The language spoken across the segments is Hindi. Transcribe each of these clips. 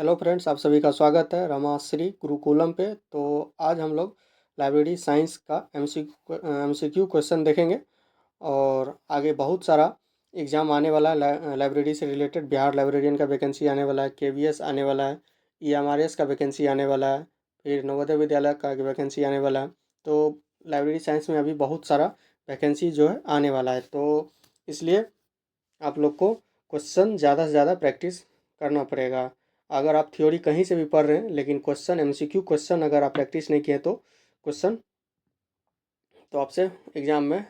हेलो फ्रेंड्स, आप सभी का स्वागत है रमाश्री गुरुकुलम पे। तो आज हम लोग लाइब्रेरी साइंस का एमसीक्यू क्वेश्चन देखेंगे। और आगे बहुत सारा एग्ज़ाम आने वाला है लाइब्रेरी से रिलेटेड। बिहार लाइब्रेरियन का वैकेंसी आने वाला है, केवीएस आने वाला है, ईएमआरएस का वैकेंसी आने वाला है, फिर नवोदय विद्यालय का वैकेंसी आने वाला है। तो लाइब्रेरी साइंस में अभी बहुत सारा वैकेंसी जो है आने वाला है। तो इसलिए आप लोग को क्वेश्चन ज़्यादा से ज़्यादा प्रैक्टिस करना पड़ेगा। अगर आप थ्योरी कहीं से भी पढ़ रहे हैं लेकिन क्वेश्चन एमसीक्यू क्वेश्चन अगर आप प्रैक्टिस नहीं किए तो क्वेश्चन तो आपसे एग्ज़ाम में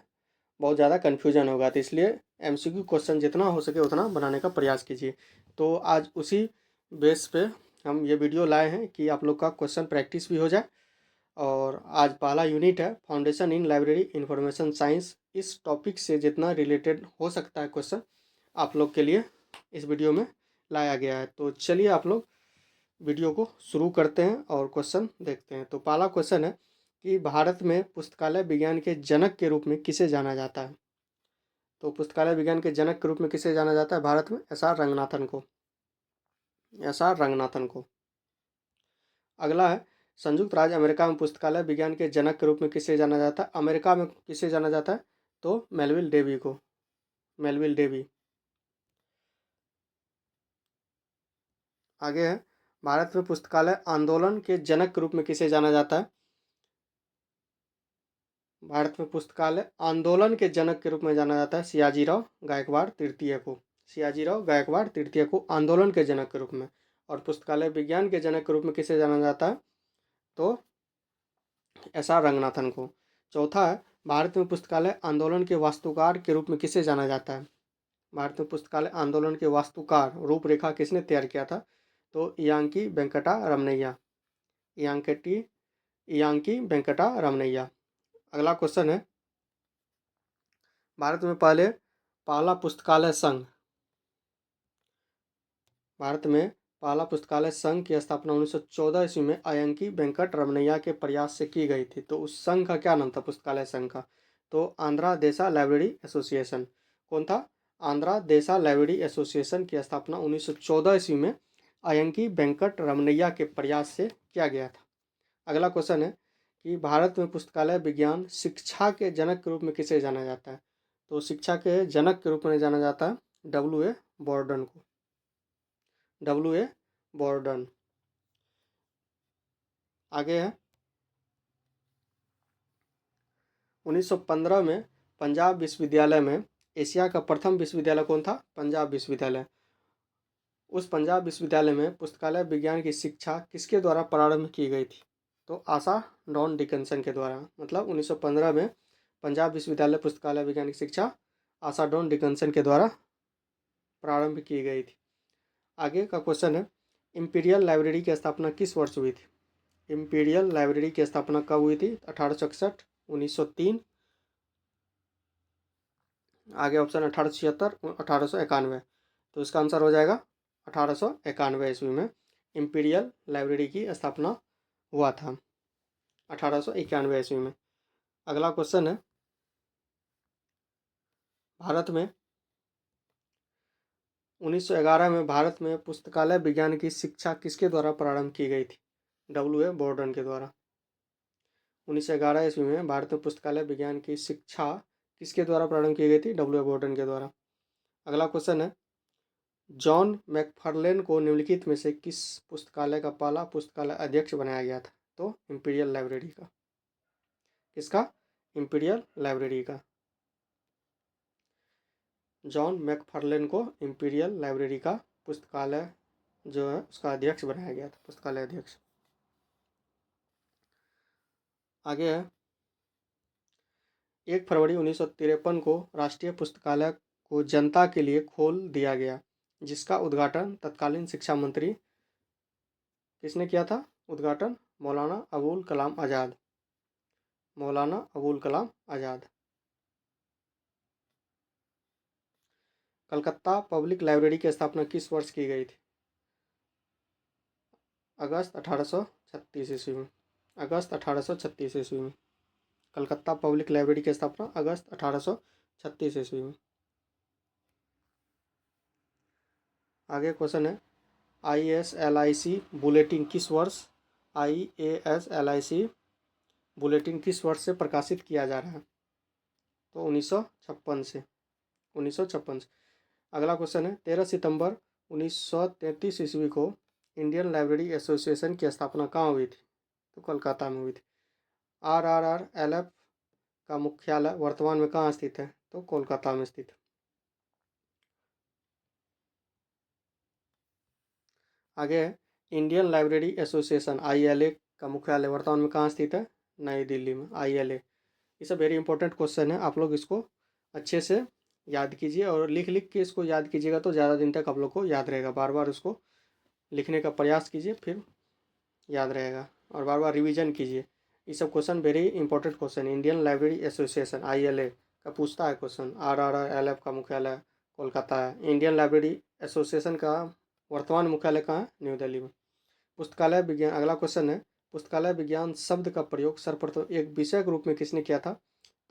बहुत ज़्यादा कन्फ्यूजन होगा। तो इसलिए एमसीक्यू क्वेश्चन जितना हो सके उतना बनाने का प्रयास कीजिए। तो आज उसी बेस पे हम ये वीडियो लाए हैं कि आप लोग का क्वेश्चन प्रैक्टिस भी हो जाए। और आज पहला यूनिट है फाउंडेशन इन लाइब्रेरी इंफॉर्मेशन साइंस। इस टॉपिक से जितना रिलेटेड हो सकता है क्वेश्चन आप लोग के लिए इस वीडियो में लाया गया है। तो चलिए आप लोग वीडियो को शुरू करते हैं और क्वेश्चन देखते हैं। तो पहला क्वेश्चन है कि भारत में पुस्तकालय विज्ञान के जनक के रूप में किसे जाना जाता है। तो पुस्तकालय विज्ञान के जनक के रूप में किसे जाना जाता है भारत में? एस आर रंगनाथन को। एस आर रंगनाथन को। अगला है संयुक्त राज्य अमेरिका में पुस्तकालय विज्ञान के जनक के रूप में किसे जाना जाता है? अमेरिका में किसे जाना जाता है? तो मेलविल डेवी को। Melvil Dewey. आगे है भारत में पुस्तकालय आंदोलन के जनक के रूप में किसे जाना जाता है? भारत में पुस्तकालय आंदोलन के जनक के रूप में जाना जाता है सियाजीराव गायकवाड़ तृतीय को। सियाजीराव गायकवाड़ तृतीय को आंदोलन के जनक के रूप में। और पुस्तकालय विज्ञान के जनक के रूप में किसे जाना जाता है? तो एस आर रंगनाथन को। चौथा है भारत में पुस्तकालय आंदोलन के वास्तुकार के रूप में किसे जाना जाता है? भारत में पुस्तकालय आंदोलन के वास्तुकार रूपरेखा किसने तैयार किया था? तो इयांकी वेंकटा रमनैया। इयांकी वेंकटा रमनैया। अगला क्वेश्चन है भारत में पहला पुस्तकालय संघ। भारत में पहला पुस्तकालय संघ की स्थापना 1914 ईस्वी में अयंकी वेंकट रमनैया के प्रयास से की गई थी। तो उस संघ का क्या नाम था पुस्तकालय संघ का? तो आंध्रा देसा लाइब्रेरी एसोसिएशन। कौन था? आंध्रा देसा लाइब्रेरी एसोसिएशन की स्थापना 1914 ईस्वी में अयंकी वेंकट रमनैया के प्रयास से किया गया था। अगला क्वेश्चन है कि भारत में पुस्तकालय विज्ञान शिक्षा के जनक के रूप में किसे जाना जाता है? तो शिक्षा के जनक के रूप में जाना जाता है W.A. बॉर्डन को। W.A. बॉर्डन। आगे है 1915 में पंजाब विश्वविद्यालय में एशिया का प्रथम विश्वविद्यालय कौन था? पंजाब विश्वविद्यालय। उस पंजाब विश्वविद्यालय में पुस्तकालय विज्ञान की शिक्षा किसके द्वारा प्रारंभ की गई थी? तो आशा डॉन डिकन्सन के द्वारा। मतलब 1915 में पंजाब विश्वविद्यालय पुस्तकालय विज्ञान की शिक्षा आशा डॉन डिकन्सन के द्वारा प्रारंभ की गई थी। आगे का क्वेश्चन है इंपीरियल लाइब्रेरी की स्थापना किस वर्ष हुई थी? इंपीरियल लाइब्रेरी की स्थापना कब हुई थी? 1861, 1903। आगे ऑप्शन 1876, 1891। तो इसका आंसर हो जाएगा 1891 ईस्वी में इंपीरियल लाइब्रेरी की स्थापना हुआ था। 1891 ईस्वी में। अगला क्वेश्चन है भारत में 1911 में भारत में पुस्तकालय विज्ञान की शिक्षा किसके द्वारा प्रारंभ की गई थी? W.A. बॉर्डन के द्वारा। 1911 ईस्वी में भारत में पुस्तकालय विज्ञान की शिक्षा किसके द्वारा प्रारंभ की गई थी? W.A. बॉर्डन के द्वारा। अगला क्वेश्चन है जॉन मैकफार्लेन को निम्नलिखित में से किस पुस्तकालय का पहला पुस्तकालय अध्यक्ष बनाया गया था? तो इंपीरियल लाइब्रेरी का। किसका? इंपीरियल लाइब्रेरी का। जॉन मैकफार्लेन को इंपीरियल लाइब्रेरी का पुस्तकालय जो है उसका अध्यक्ष बनाया गया था, पुस्तकालय अध्यक्ष। आगे है 1 फरवरी 1953 को राष्ट्रीय पुस्तकालय को जनता के लिए खोल दिया गया, जिसका उद्घाटन तत्कालीन शिक्षा मंत्री किसने किया था? उद्घाटन मौलाना अबुल कलाम आज़ाद। मौलाना अबुल कलाम आज़ाद। कलकत्ता पब्लिक लाइब्रेरी की स्थापना किस वर्ष की गई थी? अगस्त 1836 ईस्वी में। अगस्त 1836 ईस्वी में कलकत्ता पब्लिक लाइब्रेरी की स्थापना अगस्त 1836 ईस्वी में। आगे क्वेश्चन है IASLIC बुलेटिन किस वर्ष IASLIC बुलेटिन किस वर्ष से प्रकाशित किया जा रहा है? तो 1956 से, 1956 से। अगला क्वेश्चन है 13 सितंबर 1933 ईस्वी को इंडियन लाइब्रेरी एसोसिएशन की स्थापना कहाँ हुई थी? तो कोलकाता में हुई थी। RRRLF का मुख्यालय वर्तमान में कहाँ स्थित है? तो कोलकाता में स्थित है। आगे है इंडियन लाइब्रेरी एसोसिएशन ILA का मुख्यालय वर्तमान में कहाँ स्थित है? नई दिल्ली में, ILA। इसे वेरी इंपॉर्टेंट क्वेश्चन है, आप लोग इसको अच्छे से याद कीजिए और लिख लिख के इसको याद कीजिएगा तो ज़्यादा दिन तक आप लोग को याद रहेगा। बार बार उसको लिखने का प्रयास कीजिए, फिर याद रहेगा, और बार बार रिवीजन कीजिए। ये सब question very important question. Indian library association ILA का पूछता है क्वेश्चन। RRRLF का मुख्यालय कोलकाता है। इंडियन लाइब्रेरी एसोसिएशन का वर्तमान मुख्यालय कहाँ है? न्यू दिल्ली में। पुस्तकालय विज्ञान, अगला क्वेश्चन है पुस्तकालय विज्ञान शब्द का प्रयोग सर्वप्रथम एक विषय के रूप में किसने किया था?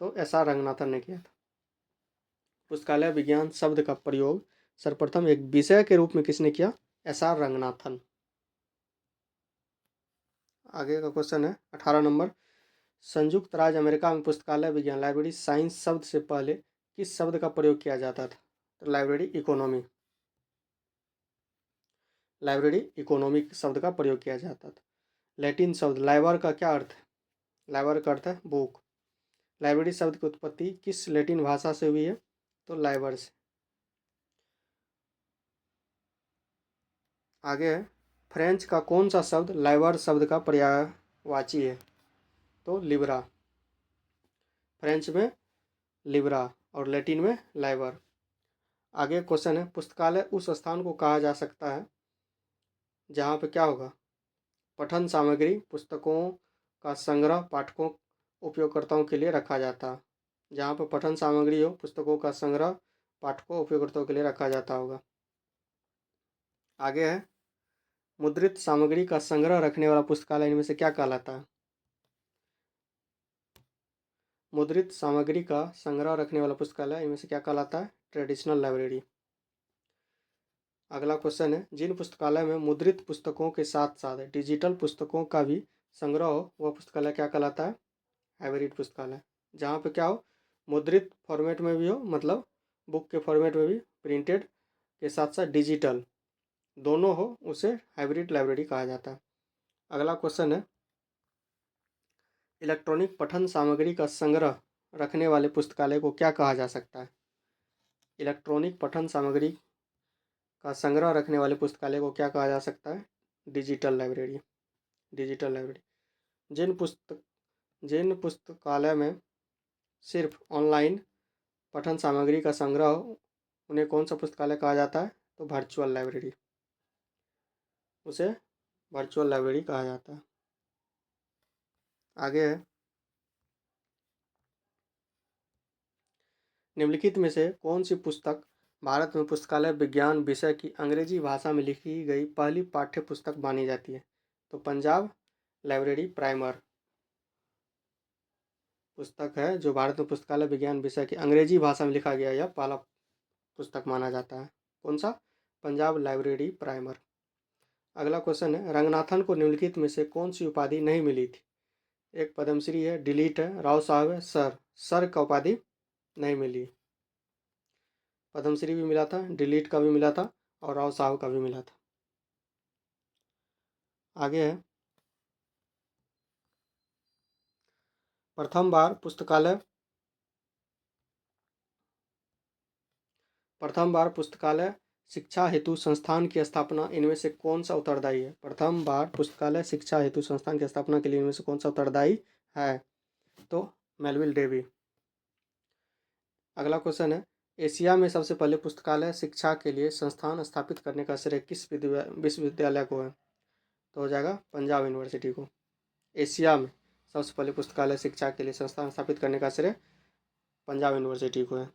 तो SR रंगनाथन ने किया था। पुस्तकालय विज्ञान शब्द का प्रयोग सर्वप्रथम एक विषय के रूप में किसने किया? SR रंगनाथन। आगे का क्वेश्चन है 18 नंबर, संयुक्त राज्य अमेरिका में पुस्तकालय विज्ञान लाइब्रेरी साइंस शब्द से पहले किस शब्द का प्रयोग किया जाता था? तो लाइब्रेरी इकोनॉमी, लाइब्रेरी इकोनॉमिक शब्द का प्रयोग किया जाता था। लैटिन शब्द लाइबर का क्या अर्थ है? लाइबर का अर्थ है बुक। लाइब्रेरी शब्द की उत्पत्ति किस लैटिन भाषा से हुई है? तो लाइबर से। आगे है फ्रेंच का कौन सा शब्द लाइबर शब्द का पर्यायवाची है? तो लिब्रा। फ्रेंच में लिब्रा और लैटिन में लाइबर। आगे क्वेश्चन है पुस्तकालय उस स्थान को कहा जा सकता है जहाँ पे क्या होगा? पठन सामग्री पुस्तकों का संग्रह पाठकों उपयोगकर्ताओं के लिए रखा जाता है। जहाँ पर पठन सामग्री हो, पुस्तकों का संग्रह पाठकों उपयोगकर्ताओं के लिए रखा जाता होगा। आगे है मुद्रित सामग्री का संग्रह रखने वाला पुस्तकालय इनमें से क्या कहलाता है? मुद्रित सामग्री का संग्रह रखने वाला पुस्तकालय इनमें से क्या कहलाता है? Traditional library. अगला क्वेश्चन है जिन पुस्तकालय में मुद्रित पुस्तकों के साथ साथ डिजिटल पुस्तकों का भी संग्रह हो वह पुस्तकालय क्या कहलाता है? हाइब्रिड पुस्तकालय। जहाँ पे क्या हो, मुद्रित फॉर्मेट में भी हो, मतलब बुक के फॉर्मेट में भी, प्रिंटेड के साथ साथ डिजिटल दोनों हो, उसे हाइब्रिड लाइब्रेरी कहा जाता है। अगला क्वेश्चन है इलेक्ट्रॉनिक पठन सामग्री का संग्रह रखने वाले पुस्तकालय को क्या कहा जा सकता है? इलेक्ट्रॉनिक पठन सामग्री का संग्रह रखने वाले पुस्तकालय को क्या कहा जा सकता है? Digital library. Digital library. जिन पुस्तकालय में सिर्फ ऑनलाइन पठन सामग्री का संग्रह हो उन्हें कौन सा पुस्तकालय कहा जाता है? तो वर्चुअल लाइब्रेरी, उसे वर्चुअल लाइब्रेरी कहा जाता है। आगे है निम्नलिखित में से कौन सी पुस्तक भारत में पुस्तकालय विज्ञान विषय की अंग्रेजी भाषा में लिखी गई पहली पाठ्य पुस्तक मानी जाती है? तो पंजाब लाइब्रेरी प्राइमर पुस्तक है जो भारत में पुस्तकालय विज्ञान विषय की अंग्रेजी भाषा में लिखा गया यह पहला पुस्तक माना जाता है। कौन सा? Punjab library primer. अगला क्वेश्चन है रंगनाथन को निम्नलिखित में से कौन सी उपाधि नहीं मिली थी? एक पद्मश्री है, डिलीट है, राव साहब है, सर का उपाधि नहीं मिली। पद्मश्री भी मिला था, डिलीट का भी मिला था और राव साहब का भी मिला था। आगे है प्रथम बार पुस्तकालय शिक्षा हेतु संस्थान की स्थापना इनमें से कौन सा उत्तरदायी है? प्रथम बार पुस्तकालय शिक्षा हेतु संस्थान की स्थापना के लिए इनमें से कौन सा उत्तरदायी है? तो मेलविल डेवी। अगला क्वेश्चन है एशिया में सबसे पहले पुस्तकालय शिक्षा के लिए संस्थान स्थापित करने का श्रेय किस विश्वविद्यालय को है? तो हो जाएगा पंजाब यूनिवर्सिटी को। एशिया में सबसे पहले पुस्तकालय शिक्षा के लिए संस्थान स्थापित करने का श्रेय पंजाब यूनिवर्सिटी को है।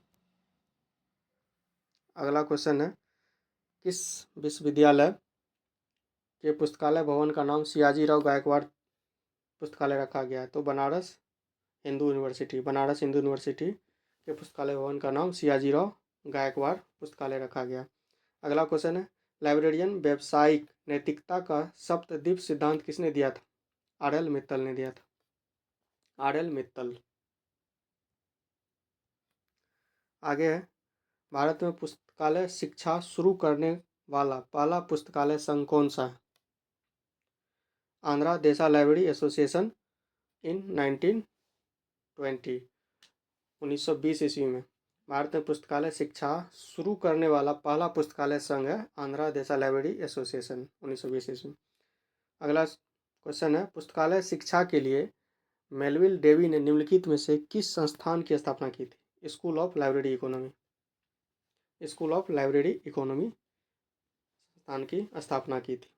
अगला क्वेश्चन है किस विश्वविद्यालय के पुस्तकालय भवन का नाम सियाजीराव गायकवाड़ पुस्तकालय रखा गया है? तो बनारस हिंदू यूनिवर्सिटी के पुस्तकालय भवन का नाम सियाजीराव गायकवाड़ पुस्तकालय रखा गया। अगला क्वेश्चन है लाइब्रेरियन व्यावसायिक नैतिकता का सप्तद्वीप सिद्धांत किसने दिया था? आरएल मित्तल ने दिया था, आरएल मित्तल। आगे है, भारत में पुस्तकालय शिक्षा शुरू करने वाला पहला पुस्तकालय संघ कौन सा है? आंध्रा देशा लाइब्रेरी एसोसिएशन इन 1920 1920 ईस्वी में भारत में पुस्तकालय शिक्षा शुरू करने वाला पहला पुस्तकालय संघ है आंध्रा देशा लाइब्रेरी एसोसिएशन 1920 ईस्वी में। अगला क्वेश्चन है, पुस्तकालय शिक्षा के लिए मेलविल डेवी ने निम्नलिखित में से किस संस्थान की स्थापना की थी? School of library economy, school of library economy संस्थान की स्थापना की थी।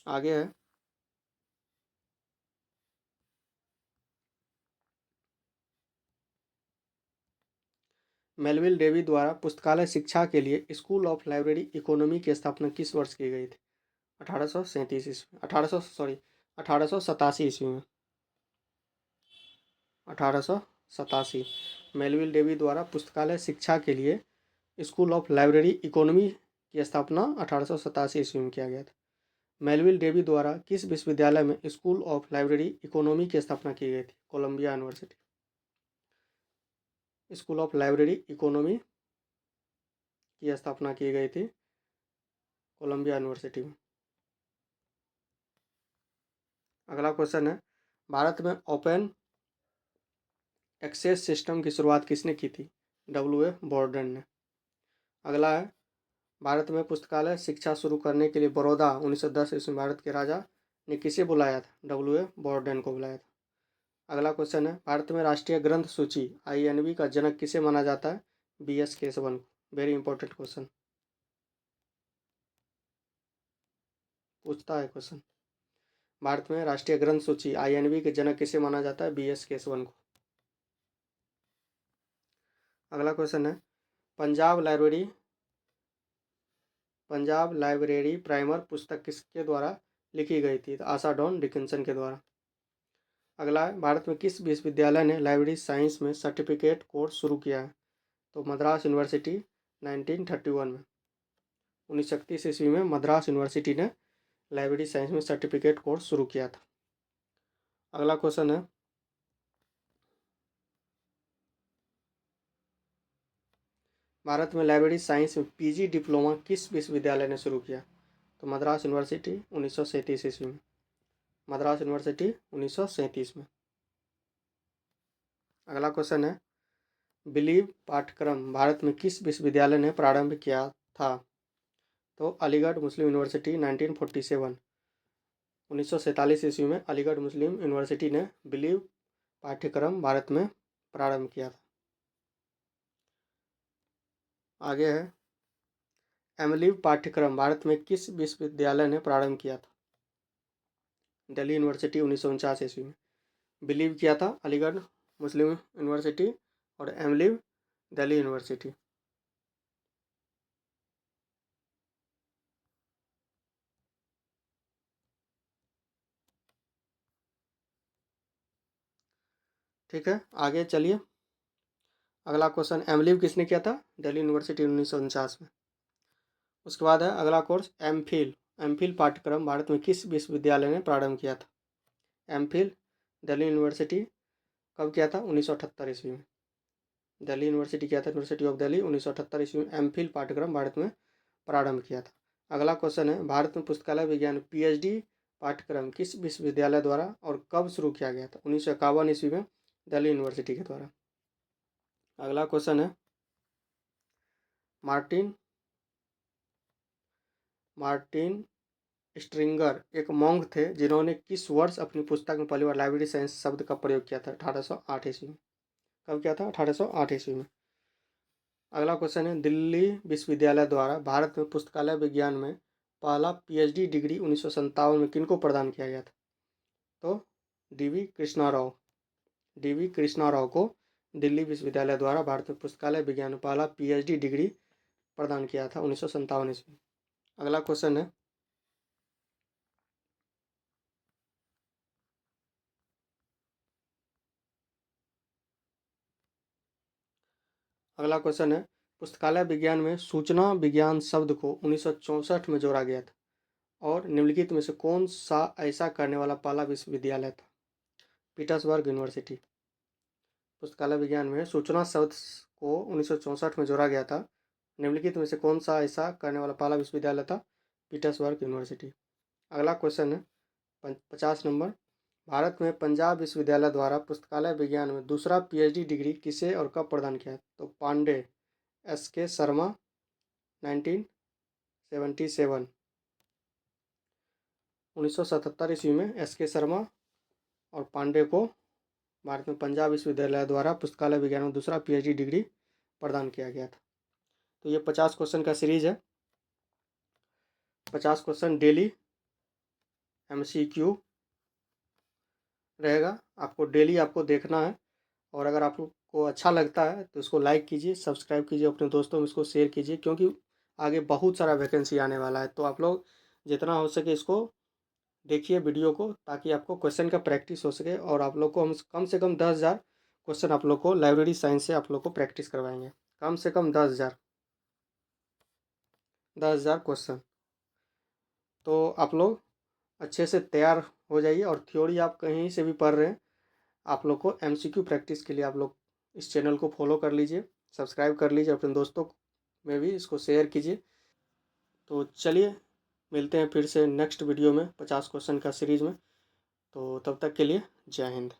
आगे है, मेलविल डेवी द्वारा पुस्तकालय शिक्षा के लिए स्कूल ऑफ लाइब्रेरी इकोनॉमी की स्थापना किस वर्ष की गई थी? 1837 ईस्वी 1887 ईस्वी में 1887 मेलविल डेवी द्वारा पुस्तकालय शिक्षा के लिए स्कूल ऑफ लाइब्रेरी इकोनॉमी की स्थापना 1887 ईस्वी में किया गया था। मेलविल डेवी द्वारा किस विश्वविद्यालय में स्कूल ऑफ लाइब्रेरी इकोनॉमी की स्थापना की गई थी? Columbia University. School of library economy की स्थापना की गई थी कोलंबिया यूनिवर्सिटी में। अगला क्वेश्चन है, भारत में ओपन एक्सेस सिस्टम की शुरुआत किसने की थी? डब्ल्यू ए बॉर्डन ने। अगला है, भारत में पुस्तकालय शिक्षा शुरू करने के लिए बड़ौदा 1910 ईस्वी में भारत के राजा ने किसे बुलाया था? डब्ल्यू ए बॉर्डन को बुलाया था। अगला क्वेश्चन है, भारत में राष्ट्रीय ग्रंथ सूची INV का जनक किसे माना जाता है? BS केशवन को। वेरी इंपॉर्टेंट क्वेश्चन पूछता है क्वेश्चन। भारत में राष्ट्रीय ग्रंथ सूची INV के जनक किसे माना जाता है? BS केशवन को। अगला क्वेश्चन है, पंजाब लाइब्रेरी प्राइमर पुस्तक किसके द्वारा लिखी गई थी? आशा डॉन डिकिंसन के द्वारा। अगला है, भारत में किस विश्वविद्यालय ने लाइब्रेरी साइंस में सर्टिफिकेट कोर्स शुरू किया है? तो मद्रास यूनिवर्सिटी 1931 में 1931 ईस्वी में मद्रास यूनिवर्सिटी ने लाइब्रेरी साइंस में सर्टिफिकेट कोर्स शुरू किया था। अगला क्वेश्चन है, भारत में लाइब्रेरी साइंस में PG डिप्लोमा किस विश्वविद्यालय ने शुरू किया? तो मद्रास यूनिवर्सिटी 1937 ईस्वी में मद्रास यूनिवर्सिटी 1937 में। अगला क्वेश्चन है, बिलीव पाठ्यक्रम भारत में किस विश्वविद्यालय ने प्रारंभ किया था? तो अलीगढ़ मुस्लिम यूनिवर्सिटी 1947 1947 ईस्वी में अलीगढ़ मुस्लिम यूनिवर्सिटी ने बिलीव पाठ्यक्रम भारत में प्रारंभ किया था। आगे है, एमलीव पाठ्यक्रम भारत में किस विश्वविद्यालय ने प्रारंभ किया था? दिल्ली यूनिवर्सिटी 1949 ईस्वी में। बिलीव किया था अलीगढ़ मुस्लिम यूनिवर्सिटी और एमलीव दिल्ली यूनिवर्सिटी। ठीक है, आगे चलिए। अगला क्वेश्चन, एमलीव किसने किया था? दिल्ली यूनिवर्सिटी 1949 में। उसके बाद है अगला कोर्स एमफिल पाठ्यक्रम भारत में किस विश्वविद्यालय ने प्रारंभ किया था? एमफिल दिल्ली यूनिवर्सिटी कब किया था? 1978 ईस्वी में दिल्ली यूनिवर्सिटी किया था, यूनिवर्सिटी ऑफ दिल्ली 1978 ईस्वी में एमफिल पाठ्यक्रम भारत में प्रारंभ किया था। अगला क्वेश्चन है, भारत में पुस्तकालय विज्ञान PhD पाठ्यक्रम किस विश्वविद्यालय द्वारा और कब शुरू किया गया था? 1951 ईस्वी में दिल्ली यूनिवर्सिटी के द्वारा। अगला क्वेश्चन है, मार्टिन स्ट्रिंगर एक मॉन्क थे जिन्होंने किस वर्ष अपनी पुस्तक में पहली बार लाइब्रेरी साइंस शब्द का प्रयोग किया था? 1808 ईस्वी में। कब किया था? 1808 ईस्वी में। अगला क्वेश्चन है, दिल्ली विश्वविद्यालय द्वारा भारत में पुस्तकालय विज्ञान में पहला PhD डिग्री 1957 में किनको प्रदान किया गया था? तो DV कृष्णा राव को दिल्ली विश्वविद्यालय द्वारा भारत में पुस्तकालय विज्ञान में पहला PhD डिग्री प्रदान किया था 1957 ईस्वी। अगला क्वेश्चन है, पुस्तकालय विज्ञान में सूचना विज्ञान शब्द को 1964 में जोड़ा गया था और निम्नलिखित में से कौन सा ऐसा करने वाला पहला विश्वविद्यालय था? Petersburg university. पुस्तकालय विज्ञान में सूचना शब्द को 1964 में जोड़ा गया था। निम्नलिखित में से कौन सा ऐसा करने वाला पहला विश्वविद्यालय था? Petersburg university. अगला क्वेश्चन है 50 नंबर। भारत में पंजाब विश्वविद्यालय द्वारा पुस्तकालय विज्ञान में दूसरा पीएचडी डिग्री किसे और कब प्रदान किया? तो पांडे एस.के. शर्मा 1977 1977 ईस्वी में एस.के. शर्मा और पांडे को भारत में पंजाब विश्वविद्यालय द्वारा पुस्तकालय विज्ञान में दूसरा पीएचडी डिग्री प्रदान किया गया था। तो ये 50 क्वेश्चन का सीरीज है। 50 क्वेश्चन डेली एमसीक्यू रहेगा। आपको डेली देखना है और अगर आपको अच्छा लगता है तो इसको लाइक कीजिए, सब्सक्राइब कीजिए, अपने दोस्तों में इसको शेयर कीजिए, क्योंकि आगे बहुत सारा वैकेंसी आने वाला है। तो आप लोग जितना हो सके इसको देखिए वीडियो को, ताकि आपको क्वेश्चन का प्रैक्टिस हो सके और आप लोग को हम कम से कम 10,000 क्वेश्चन आप लोग को लाइब्रेरी साइंस से आप लोग को प्रैक्टिस करवाएंगे। कम से कम 10,000 क्वेश्चन। तो आप लोग अच्छे से तैयार हो जाइए और थ्योरी आप कहीं से भी पढ़ रहे हैं, आप लोग को एमसीक्यू प्रैक्टिस के लिए आप लोग इस चैनल को फॉलो कर लीजिए, सब्सक्राइब कर लीजिए, अपने दोस्तों में भी इसको शेयर कीजिए। तो चलिए मिलते हैं फिर से नेक्स्ट वीडियो में 50 क्वेश्चन का सीरीज़ में। तो तब तक के लिए जय हिंद।